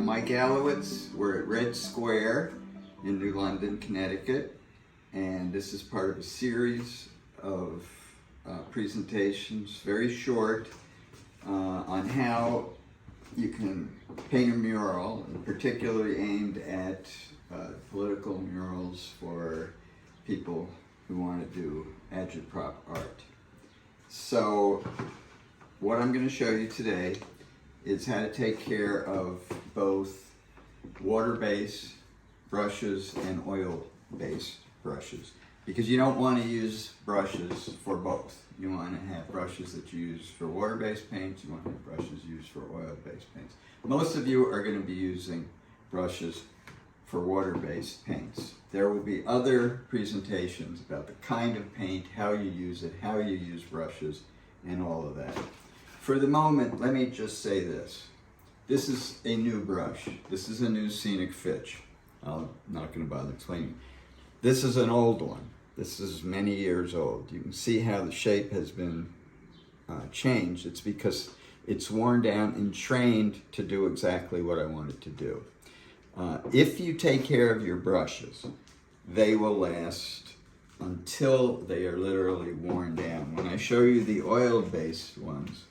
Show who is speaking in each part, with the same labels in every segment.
Speaker 1: I'm Mike Alewitz. We're at Red Square in New London, Connecticut, and this is part of a series of presentations, very short, on how you can paint a mural, particularly aimed at political murals for people who want to do agitprop art. So what I'm going to show you today is how to take care of both water-based brushes and oil-based brushes, because you don't want to use brushes for both. You want to have brushes that you use for water-based paints, you want to have brushes used for oil-based paints. Most of you are going to be using brushes for water-based paints. There will be other presentations about the kind of paint, how you use it, how you use brushes, and all of that. For the moment, let me just say this. This is a new brush. This is a new Scenic Fitch. I'm not going to bother explaining. This is an old one. This is many years old. You can see how the shape has been changed. It's because it's worn down and trained to do exactly what I want it to do. If you take care of your brushes, they will last until they are literally worn down. When I show you the oil-based ones,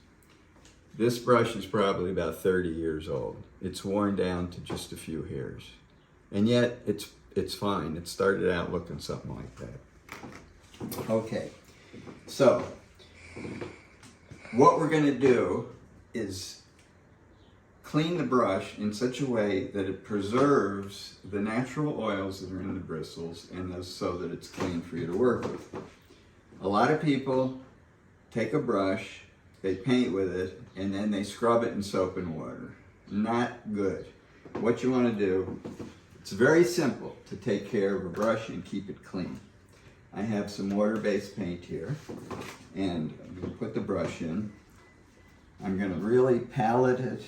Speaker 1: this brush is probably about 30 years old. It's worn down to just a few hairs. And yet, it's fine. It started out looking something like that. Okay, so what we're going to do is clean the brush in such a way that it preserves the natural oils that are in the bristles, and so that it's clean for you to work with. A lot of people take a brush, they paint with it, and then they scrub it in soap and water. Not good. What you want to do, it's very simple to take care of a brush and keep it clean. I have some water-based paint here, and I'm going to put the brush in. I'm going to really palette it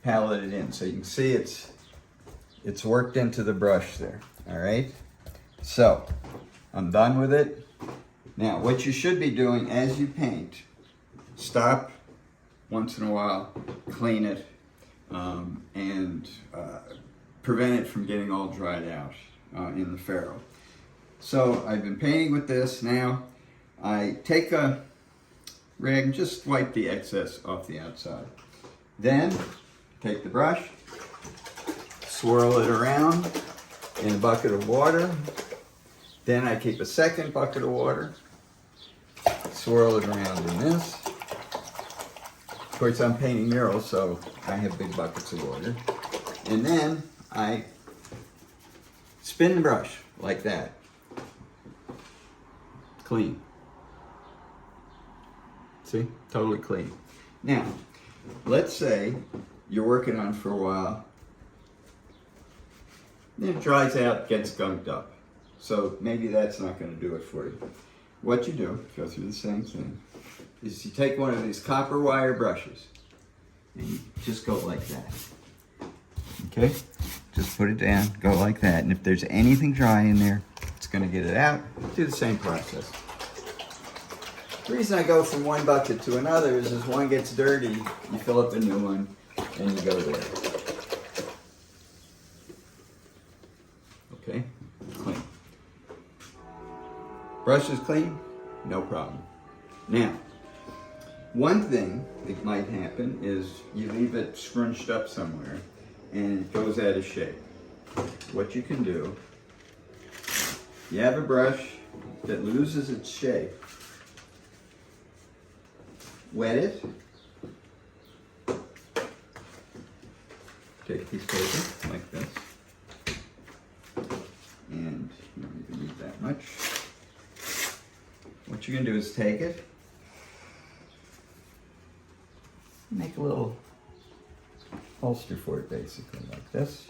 Speaker 1: in, so you can see it's worked into the brush there. All right, so I'm done with it. Now, what you should be doing as you paint, stop once in a while, clean it, and prevent it from getting all dried out in the ferrule. So I've been painting with this. Now I take a rag and just wipe the excess off the outside. Then take the brush, swirl it around in a bucket of water. Then I keep a second bucket of water, swirl it around in this. Of course, I'm painting murals, so I have big buckets of water. And then I spin the brush like that. Clean. See? Totally clean. Now, let's say you're working on it for a while, then it dries out, gets gunked up. So maybe that's not going to do it for you. What you do, go through the same thing, is you take one of these copper wire brushes and you just go like that. Okay? Just put it down, go like that. And if there's anything dry in there, it's going to get it out. Do the same process. The reason I go from one bucket to another is as one gets dirty, you fill up a new one and you go there. Okay? Clean. Brush is clean? No problem. Now, one thing that might happen is you leave it scrunched up somewhere and it goes out of shape. What you can do, you have a brush that loses its shape, wet it, take a piece of paper like this, and you don't even need that much. What you're going to do is take it, make a little holster for it, basically, like this.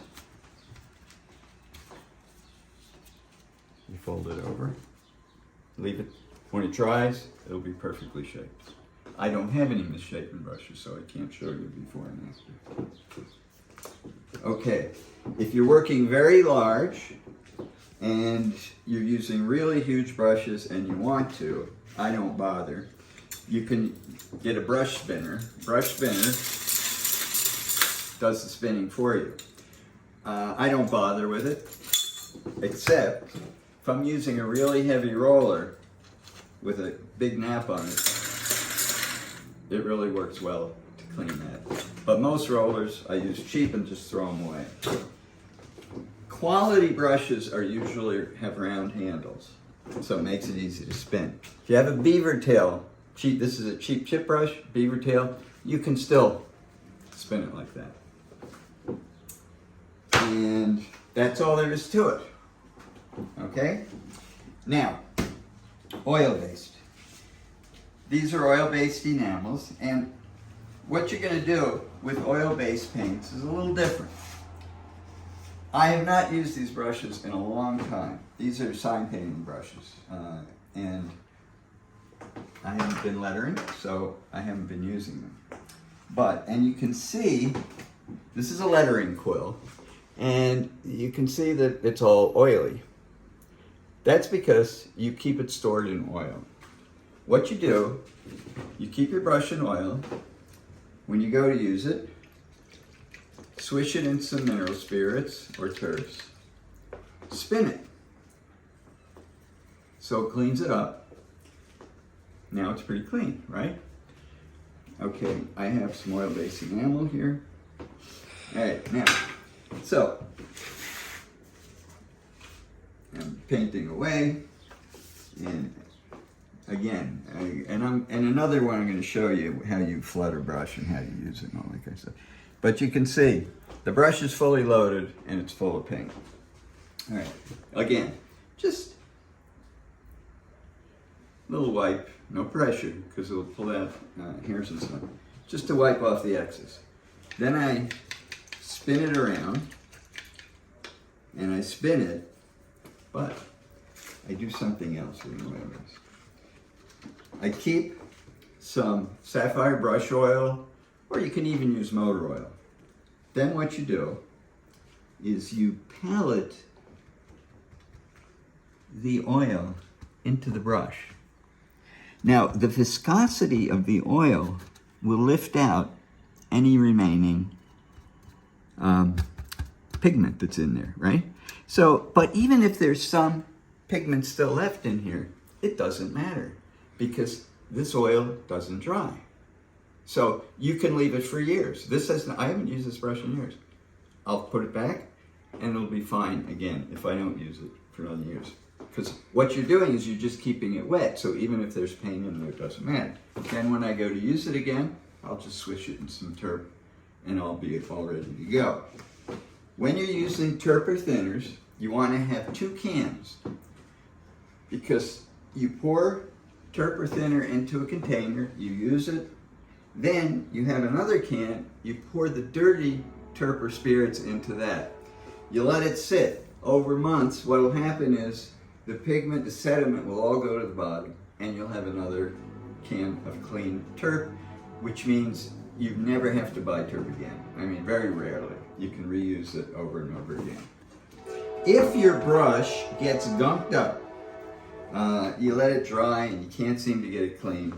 Speaker 1: You fold it over, leave it. When it dries, it'll be perfectly shaped. I don't have any misshapen brushes, so I can't show you before and after. Okay, if you're working very large and you're using really huge brushes and you want to, I don't bother. You can get a brush spinner. Brush spinner does the spinning for you. I don't bother with it, except if I'm using a really heavy roller with a big nap on it, it really works well to clean that. But most rollers I use cheap and just throw them away. Quality brushes are usually have round handles, so it makes it easy to spin. If you have a beaver tail, this is a cheap chip brush, beaver tail, you can still spin it like that. And that's all there is to it. Okay? Now, oil-based. These are oil-based enamels, and what you're going to do with oil-based paints is a little different. I have not used these brushes in a long time. These are sign painting brushes, and I haven't been lettering, so I haven't been using them. And you can see, this is a lettering quill, and you can see that it's all oily. That's because you keep it stored in oil. What you do, you keep your brush in oil. When you go to use it, swish it in some mineral spirits or turfs, spin it. So it cleans it up. Now it's pretty clean, right? Okay, I have some oil-based enamel here. All right, now, so I'm painting away, and again, and another one I'm going to show you how you flutter brush and how you use it and all that kind of stuff. But you can see the brush is fully loaded and it's full of paint. All right, again, just a little wipe, no pressure because it'll pull out hairs and stuff. Just to wipe off the excess. Then I spin it around and I spin it, but I do something else with the oil-based. I keep some sapphire brush oil, or you can even use motor oil. Then what you do is you palette the oil into the brush. Now, the viscosity of the oil will lift out any remaining pigment that's in there, right? So, but even if there's some pigment still left in here, it doesn't matter because this oil doesn't dry. So you can leave it for years. I haven't used this brush in years. I'll put it back and it'll be fine again if I don't use it for another years. Because what you're doing is you're just keeping it wet, so even if there's paint in there, it doesn't matter. Then when I go to use it again, I'll just swish it in some turp and I'll be all ready to go. When you're using turp or thinners, you want to have 2 cans because you pour turp or thinner into a container, you use it, then you have another can, you pour the dirty turp or spirits into that. You let it sit. Over months, what will happen is the pigment, the sediment will all go to the bottom and you'll have another can of clean turp, which means you never have to buy turp again. I mean, very rarely. You can reuse it over and over again. If your brush gets gunked up, you let it dry and you can't seem to get it clean.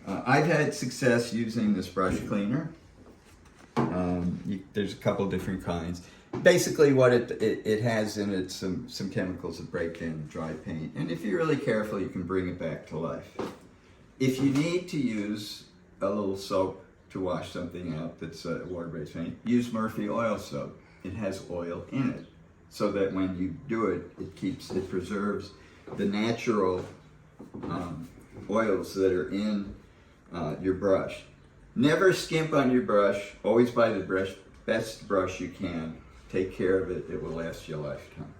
Speaker 1: I've had success using this brush cleaner. There's a couple different kinds. Basically what it has in it some chemicals that break down dry paint. And if you're really careful, you can bring it back to life. If you need to use a little soap to wash something out that's water-based paint, use Murphy oil soap. It has oil in it, so that when you do it, it preserves the natural oils that are in your brush. Never skimp on your brush. Always buy the best brush you can. Take care of it. It will last you a lifetime.